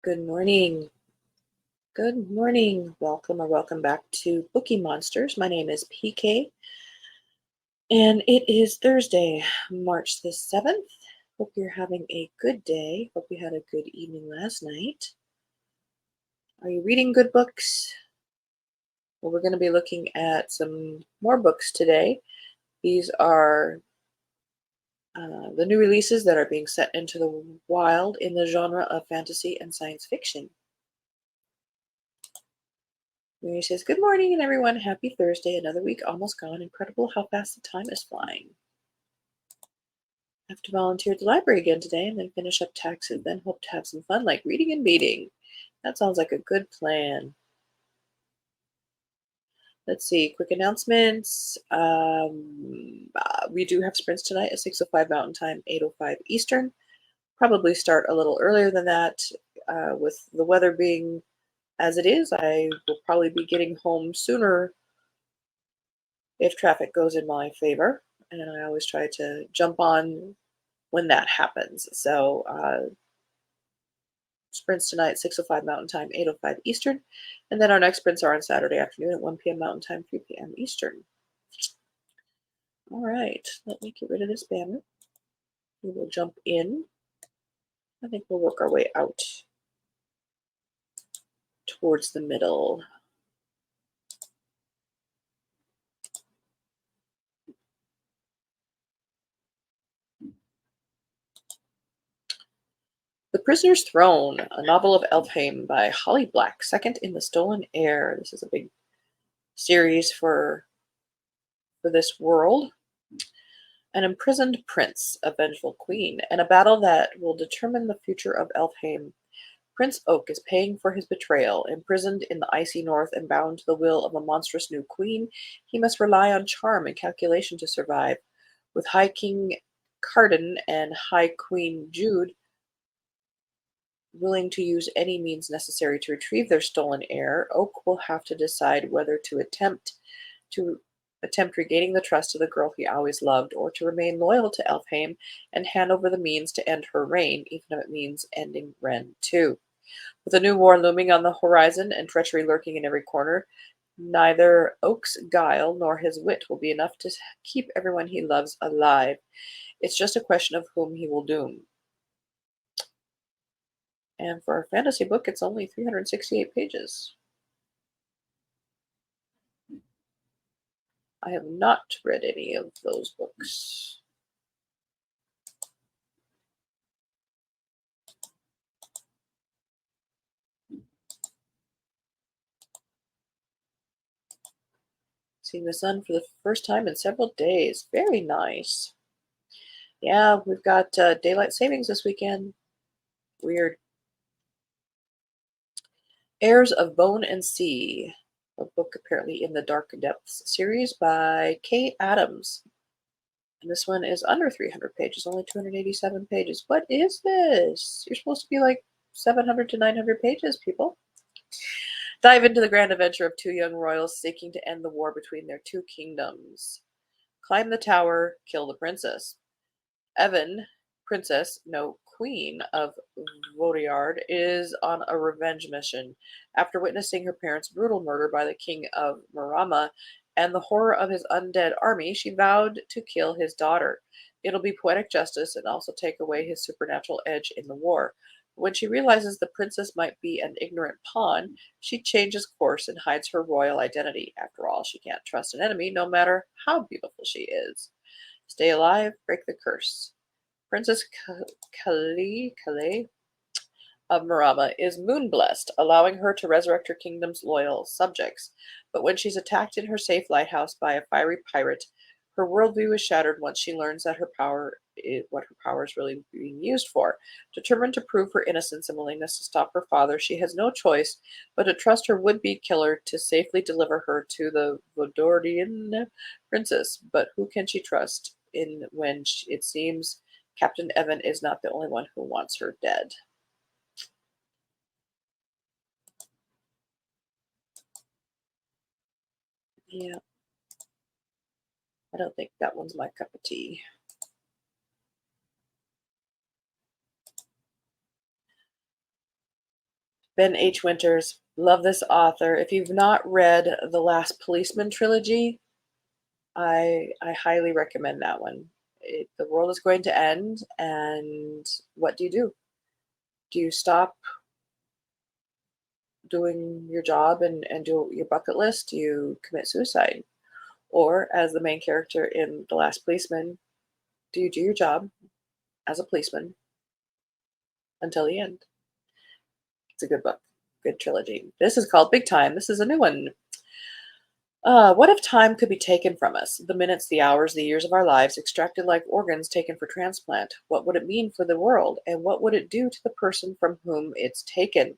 Good morning. Good morning. Welcome or welcome back to Bookeemonsters. My name is PK, and it is Thursday, March the 7th. Hope you're having a good day. Hope you had a good evening last night. Are you reading good books? Well, we're going to be looking at some more books today. These are the new releases that are being set into the wild in the genre of fantasy and science fiction. Mary says, "Good morning, and everyone. Happy Thursday. Another week almost gone. Incredible how fast the time is flying. I have to volunteer at the library again today and then finish up taxes, then hope to have some fun like reading and meeting." That sounds like a good plan. Let's see, quick announcements. We do have sprints tonight at 6:05 Mountain Time, 8:05 Eastern. Probably start a little earlier than that. With the weather being as it is, I will probably be getting home sooner if traffic goes in my favor. And I always try to jump on when that happens. So sprints tonight, 6:05 Mountain Time, 8:05 Eastern. And then our next sprints are on Saturday afternoon at 1 p.m. Mountain Time, 3 p.m. Eastern. All right, let me get rid of this banner. We will jump in. I think we'll work our way out towards the middle. The Prisoner's Throne, a novel of Elfheim by Holly Black, second in the Stolen Heir. This is a big series for this world. An imprisoned prince, a vengeful queen, and a battle that will determine the future of Elfheim. Prince Oak is paying for his betrayal. Imprisoned in the icy north and bound to the will of a monstrous new queen, he must rely on charm and calculation to survive. With High King Cardan and High Queen Jude willing to use any means necessary to retrieve their stolen heir, Oak will have to decide whether to attempt regaining the trust of the girl he always loved, or to remain loyal to Elfheim and hand over the means to end her reign, even if it means ending Ren too. With a new war looming on the horizon and treachery lurking in every corner, neither Oak's guile nor his wit will be enough to keep everyone he loves alive. It's just a question of whom he will doom. And for a fantasy book, it's only 368 pages. I have not read any of those books. Seeing the sun for the first time in several days. Very nice. Yeah, we've got daylight savings this weekend. Weird. Heirs of Bone and Sea, a book apparently in the Dark Depths series by Kay Adams. And this one is under 300 pages, only 287 pages. What is this? You're supposed to be like 700 to 900 pages, people. Dive into the grand adventure of two young royals seeking to end the war between their two kingdoms. Climb the tower, kill the princess. Evan, princess, no, queen of Vaudiard, is on a revenge mission. After witnessing her parents' brutal murder by the king of Marama and the horror of his undead army, she vowed to kill his daughter. It'll be poetic justice and also take away his supernatural edge in the war. When she realizes the princess might be an ignorant pawn, she changes course and hides her royal identity. After all, she can't trust an enemy, no matter how beautiful she is. Stay alive, break the curse. Princess Calais of Marama is moon-blessed, allowing her to resurrect her kingdom's loyal subjects. But when she's attacked in her safe lighthouse by a fiery pirate, her worldview is shattered once she learns that what her power is really being used for. Determined to prove her innocence and willingness to stop her father, she has no choice but to trust her would-be killer to safely deliver her to the Vodordian princess. But who can she trust it seems Captain Evan is not the only one who wants her dead? Yeah, I don't think that one's my cup of tea. Ben H. Winters. Love this author. If you've not read the Last Policeman trilogy, I highly recommend that one. The world is going to end, and what do you do? Do you stop doing your job and do your bucket list? Do you commit suicide? Or, as the main character in The Last Policeman, do you do your job as a policeman until the end? It's a good book, good trilogy. This is called Big Time. This is a new one. What if time could be taken from us? The minutes, the hours, the years of our lives, extracted like organs taken for transplant. What would it mean for the world? And what would it do to the person from whom it's taken?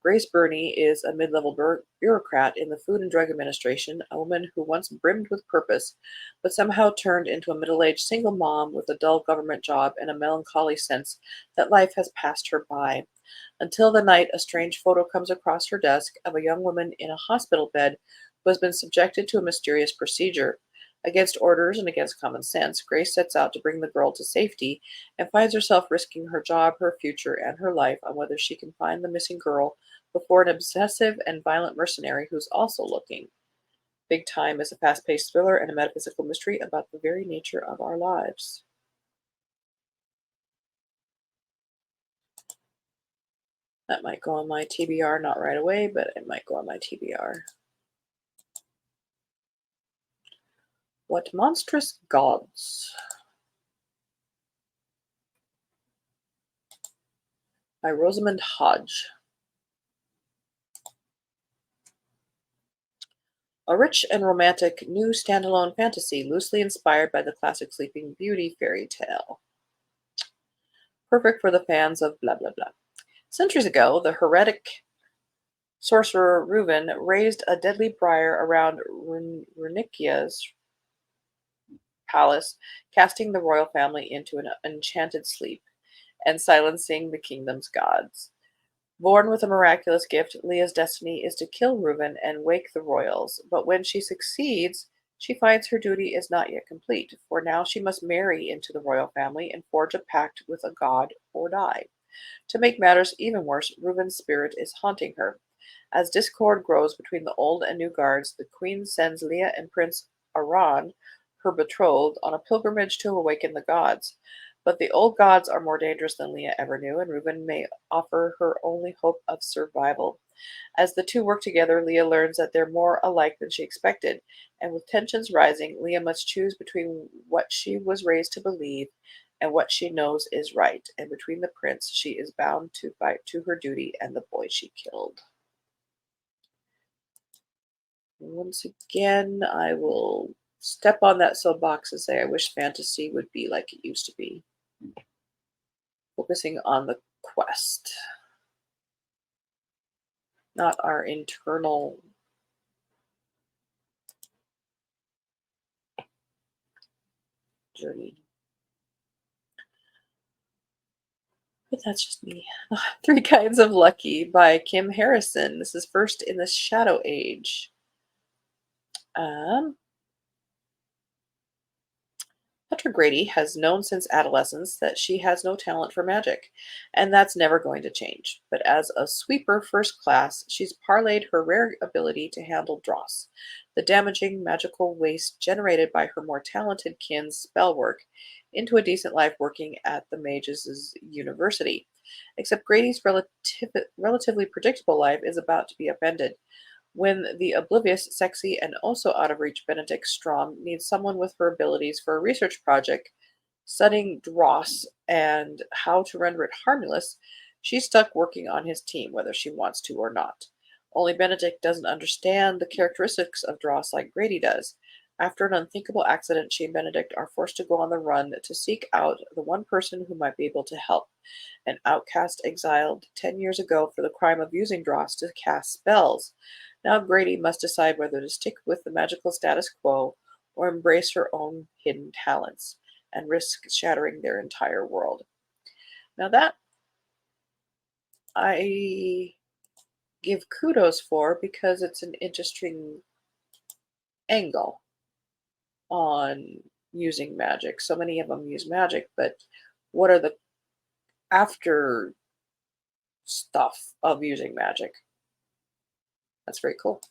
Grace Burney is a mid-level bureaucrat in the Food and Drug Administration, a woman who once brimmed with purpose, but somehow turned into a middle-aged single mom with a dull government job and a melancholy sense that life has passed her by. Until the night a strange photo comes across her desk of a young woman in a hospital bed who has been subjected to a mysterious procedure. Against orders and against common sense, Grace sets out to bring the girl to safety and finds herself risking her job, her future, and her life on whether she can find the missing girl before an obsessive and violent mercenary who's also looking. Big Time is a fast-paced thriller and a metaphysical mystery about the very nature of our lives. That might go on my TBR, not right away, but it might go on my TBR. What Monstrous Gods by Rosamund Hodge. A rich and romantic new standalone fantasy loosely inspired by the classic Sleeping Beauty fairy tale. Perfect for the fans of blah blah blah. Centuries ago, the heretic sorcerer Reuven raised a deadly briar around Runikia's palace, casting the royal family into an enchanted sleep and silencing the kingdom's gods. Born with a miraculous gift, Leah's destiny is to kill Reuben and wake the royals, but when she succeeds, she finds her duty is not yet complete, for now she must marry into the royal family and forge a pact with a god or die. To make matters even worse, Reuben's spirit is haunting her. As discord grows between the old and new guards, the queen sends Leah and Prince Aran, her betrothed, on a pilgrimage to awaken the gods. But the old gods are more dangerous than Leah ever knew, and Reuben may offer her only hope of survival. As the two work together, Leah learns that they're more alike than she expected, and with tensions rising, Leah must choose between what she was raised to believe and what she knows is right, and between the prince she is bound to fight to her duty and the boy she killed. Once again, I will step on that soapbox and say I wish fantasy would be like it used to be. Focusing on the quest, not our internal journey. But that's just me. Three Kinds of Lucky by Kim Harrison. This is first in the Shadow Age. Petra Grady has known since adolescence that she has no talent for magic, and that's never going to change. But as a sweeper first class, she's parlayed her rare ability to handle dross, the damaging magical waste generated by her more talented kin's spell work, into a decent life working at the Mages' University. Except Grady's relatively predictable life is about to be upended when the oblivious, sexy, and also out of reach Benedict Strom needs someone with her abilities for a research project studying dross and how to render it harmless. She's stuck working on his team, whether she wants to or not. Only Benedict doesn't understand the characteristics of dross like Grady does. After an unthinkable accident, she and Benedict are forced to go on the run to seek out the one person who might be able to help, an outcast exiled 10 years ago for the crime of using dross to cast spells. Now Grady must decide whether to stick with the magical status quo or embrace her own hidden talents and risk shattering their entire world. Now that I give kudos for, because it's an interesting angle on using magic. So many of them use magic, but what are the after stuff of using magic. That's very cool.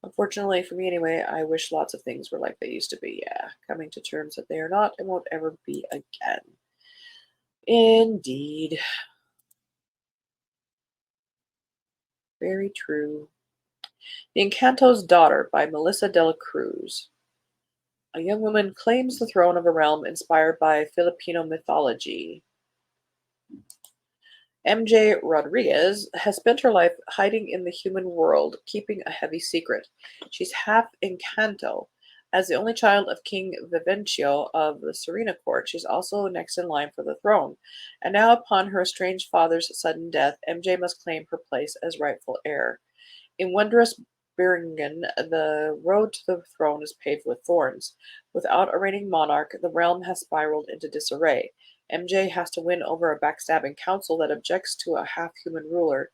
Unfortunately, for me anyway, I wish lots of things were like they used to be. Yeah, coming to terms that they are not and won't ever be again. Indeed. Very true. The Encanto's Daughter by Melissa de la Cruz. A young woman claims the throne of a realm inspired by Filipino mythology. MJ Rodriguez has spent her life hiding in the human world, keeping a heavy secret. She's half Encanto. As the only child of King Vivencio of the Serena court, she's also next in line for the throne. And now, upon her estranged father's sudden death, MJ must claim her place as rightful heir. In wondrous Beringen, the road to the throne is paved with thorns. Without a reigning monarch, the realm has spiraled into disarray. MJ has to win over a backstabbing council that objects to a half-human ruler.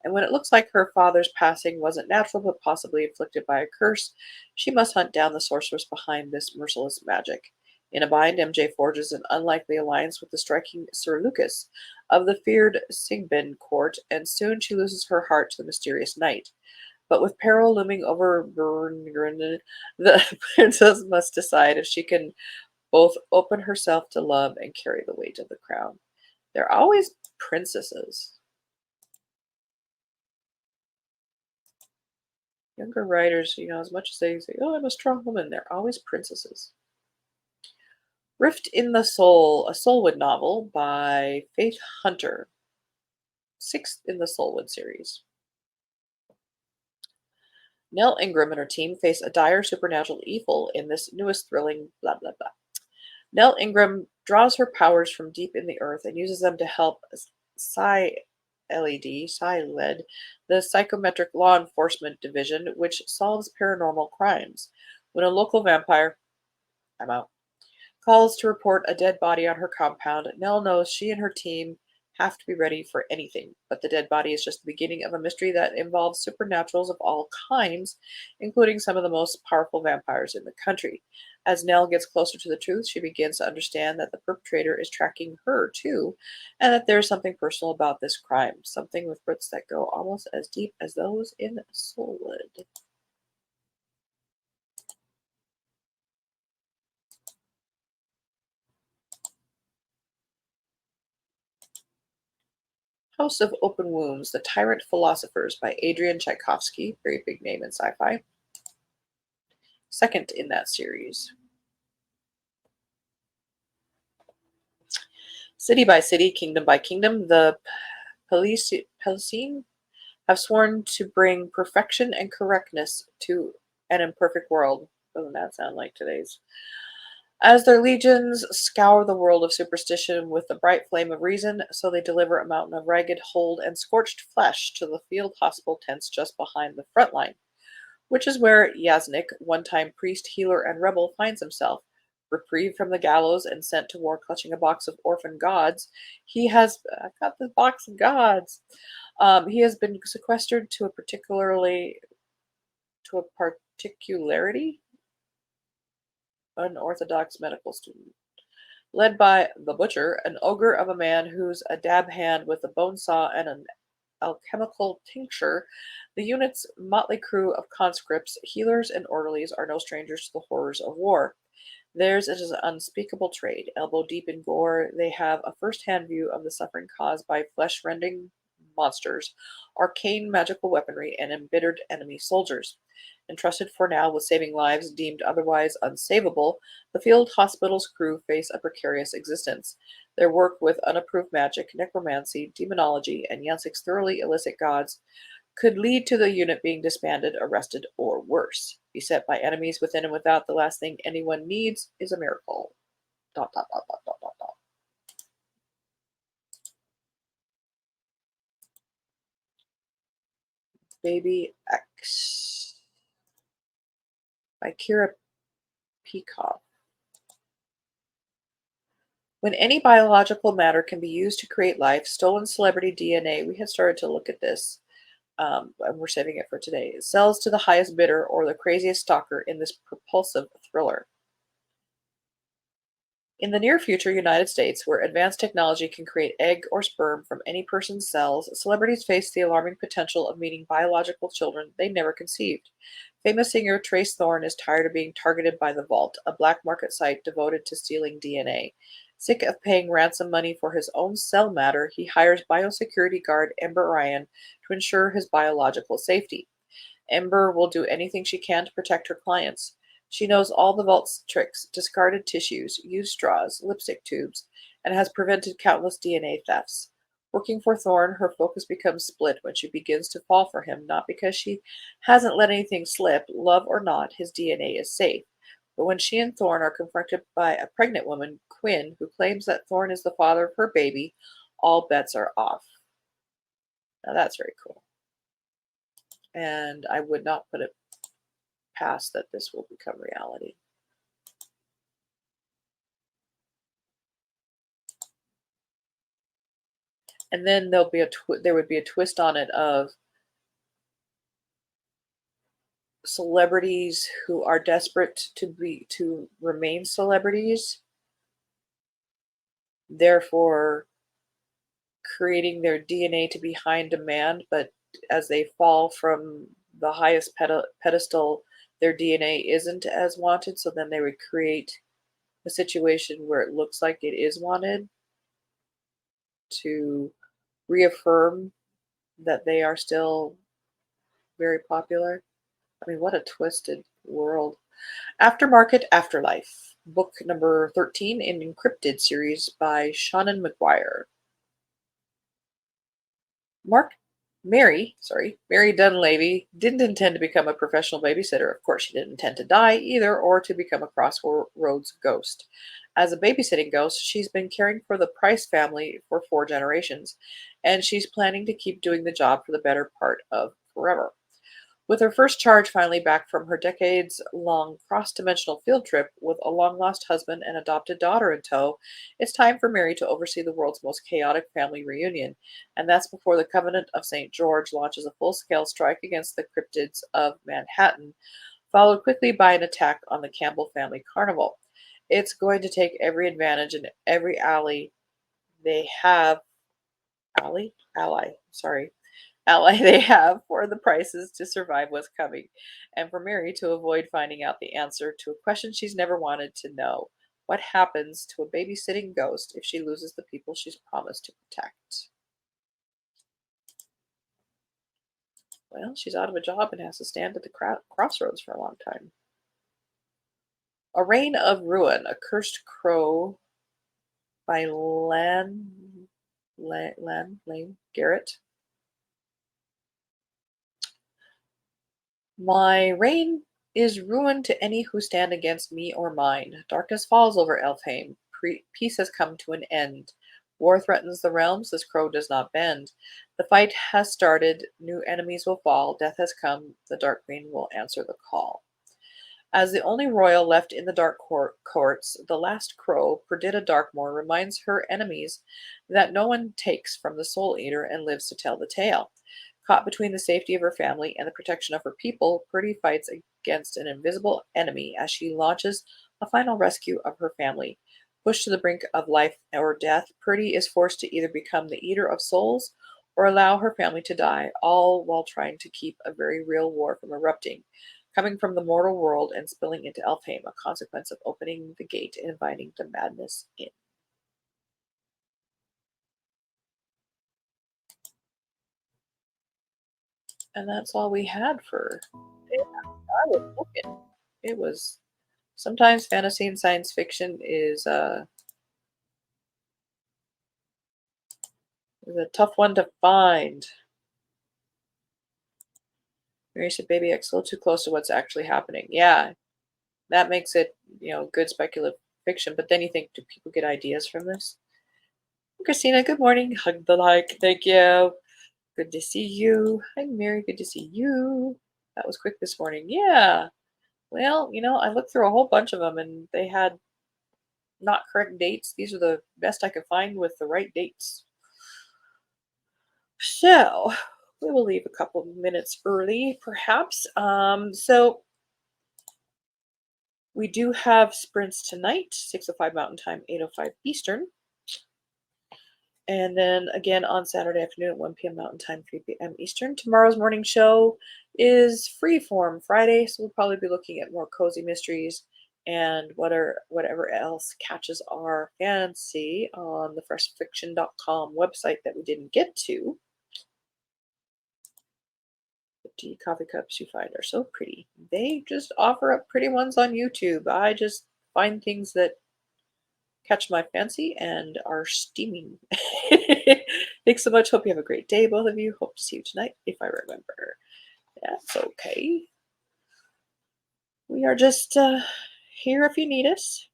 And when it looks like her father's passing wasn't natural but possibly inflicted by a curse, she must hunt down the sorceress behind this merciless magic. In a bind, MJ forges an unlikely alliance with the striking Sir Lucas of the feared Sigbin court, and soon she loses her heart to the mysterious knight. But with peril looming over Bern, the princess must decide if she can both open herself to love and carry the weight of the crown. They're always princesses. Younger writers, as much as they say, oh, I'm a strong woman, they're always princesses. Rift in the Soul, a Soulwood novel by Faith Hunter. 6th in the Soulwood series. Nell Ingram and her team face a dire supernatural evil in this newest thrilling blah blah blah. Nell Ingram draws her powers from deep in the earth and uses them to help PSYLED, the Psychometric Law Enforcement Division, which solves paranormal crimes. When a local vampire, I'm out, calls to report a dead body on her compound, Nell knows she and her team have to be ready for anything. But the dead body is just the beginning of a mystery that involves supernaturals of all kinds, including some of the most powerful vampires in the country. As Nell gets closer to the truth, she begins to understand that the perpetrator is tracking her too, and that there's something personal about this crime, something with roots that go almost as deep as those in Soulwood. House of Open Wounds, The Tyrant Philosophers by Adrian Tchaikovsky, very big name in sci-fi. 2nd in that series. City by city, kingdom by kingdom, the Pelicine have sworn to bring perfection and correctness to an imperfect world. Doesn't that sound like today's? As their legions scour the world of superstition with the bright flame of reason, so they deliver a mountain of ragged hold and scorched flesh to the field hospital tents just behind the front line, which is where Yasnik, one-time priest, healer, and rebel, finds himself. Reprieved from the gallows and sent to war clutching a box of orphan gods, I've got the box of gods. He has been sequestered to a particularity unorthodox medical student. Led by the Butcher, an ogre of a man who's a dab hand with a bone saw and an alchemical tincture, the unit's motley crew of conscripts, healers, and orderlies are no strangers to the horrors of war. Theirs is an unspeakable trade. Elbow deep in gore, they have a first-hand view of the suffering caused by flesh-rending monsters, arcane magical weaponry, and embittered enemy soldiers. Entrusted for now with saving lives deemed otherwise unsavable, the field hospital's crew face a precarious existence. Their work with unapproved magic, necromancy, demonology, and Yansik's thoroughly illicit gods could lead to the unit being disbanded, arrested, or worse. Beset by enemies within and without, the last thing anyone needs is a miracle. Dot, dot, dot, dot, dot, dot, dot. Baby X by Kira Peacock. When any biological matter can be used to create life, stolen celebrity DNA, we had started to look at this, and we're saving it for today. It sells to the highest bidder or the craziest stalker in this propulsive thriller. In the near future United States, where advanced technology can create egg or sperm from any person's cells, celebrities face the alarming potential of meeting biological children they never conceived. Famous singer Trace Thorn is tired of being targeted by the Vault, a black market site devoted to stealing DNA. Sick of paying ransom money for his own cell matter, he hires biosecurity guard Ember Ryan to ensure his biological safety. Ember will do anything she can to protect her clients. She knows all the Vault's tricks, discarded tissues, used straws, lipstick tubes, and has prevented countless DNA thefts. Working for Thorne, her focus becomes split when she begins to fall for him, not because she hasn't let anything slip, love or not, his DNA is safe. But when she and Thorne are confronted by a pregnant woman, Quinn, who claims that Thorne is the father of her baby, all bets are off. Now that's very cool. And I would not put it past that this will become reality. And then there would be a twist on it of celebrities who are desperate to remain celebrities, therefore creating their DNA to be high in demand, but as they fall from the highest pedestal, their DNA isn't as wanted, so then they would create a situation where it looks like it is wanted to reaffirm that they are still very popular. I mean, what a twisted world. Aftermarket Afterlife, book number 13 in Encrypted series by Shannon McGuire. Mark Mary Dunleavy didn't intend to become a professional babysitter. Of course, she didn't intend to die either or to become a crossroads ghost. As a babysitting ghost, she's been caring for the Price family for 4 generations, and she's planning to keep doing the job for the better part of forever. With her first charge finally back from her decades-long cross-dimensional field trip with a long-lost husband and adopted daughter in tow, it's time for Mary to oversee the world's most chaotic family reunion, and that's before the Covenant of St. George launches a full-scale strike against the cryptids of Manhattan, followed quickly by an attack on the Campbell family carnival. It's going to take every advantage and every they have ally they have for the prices to survive what's coming, and for Mary to avoid finding out the answer to a question she's never wanted to know. What happens to a babysitting ghost if she loses the people she's promised to protect? Well, she's out of a job and has to stand at the crossroads for a long time. A Reign of Ruin, A Cursed Crow by Lane Garrett. My reign is ruin to any who stand against me or mine. Darkness falls over Elfheim. Peace has come to an end. War threatens the realms. This crow does not bend. The fight has started. New enemies will fall. Death has come. The Dark Queen will answer the call. As the only royal left in the Dark Courts, the last crow, Perdita Darkmoor, reminds her enemies that no one takes from the Soul Eater and lives to tell the tale. Caught between the safety of her family and the protection of her people, Purdy fights against an invisible enemy as she launches a final rescue of her family. Pushed to the brink of life or death, Purdy is forced to either become the eater of souls or allow her family to die, all while trying to keep a very real war from erupting, coming from the mortal world and spilling into Elfheim, a consequence of opening the gate and inviting the madness in. And that's all we had for. Yeah, I was looking. It was sometimes fantasy and science fiction is a tough one to find. Mary said, "Baby X, a little too close to what's actually happening." Yeah, that makes it good speculative fiction. But then you think, do people get ideas from this? Christina, good morning. Hug the like. Thank you. Good to see you. Hi, Mary. Good to see you. That was quick this morning. Yeah. Well, I looked through a whole bunch of them and they had not correct dates. These are the best I could find with the right dates. So we will leave a couple of minutes early, perhaps. So We do have sprints tonight, 6:05 Mountain Time, 8:05 Eastern. And then again on Saturday afternoon at 1 p.m. Mountain Time, 3 p.m. Eastern. Tomorrow's morning show is Freeform Friday, so we'll probably be looking at more cozy mysteries and whatever else catches our fancy on the freshfiction.com website that we didn't get to. The tea coffee cups you find are so pretty. They just offer up pretty ones on YouTube. I just find things that catch my fancy and are steaming. Thanks so much. Hope you have a great day, both of you. Hope to see you tonight if I remember. That's okay. We are just here if you need us.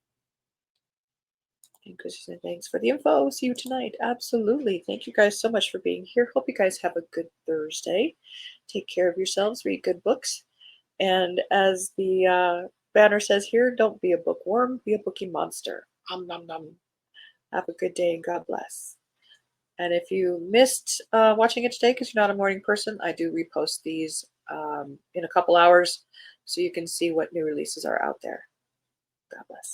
And thanks for the info. See you tonight. Absolutely. Thank you guys so much for being here. Hope you guys have a good Thursday. Take care of yourselves. Read good books. And as the banner says here, don't be a bookworm. Be a bookie monster. Nom nom. Have a good day and God bless. And if you missed watching it today because you're not a morning person, I do repost these in a couple hours so you can see what new releases are out there. God bless.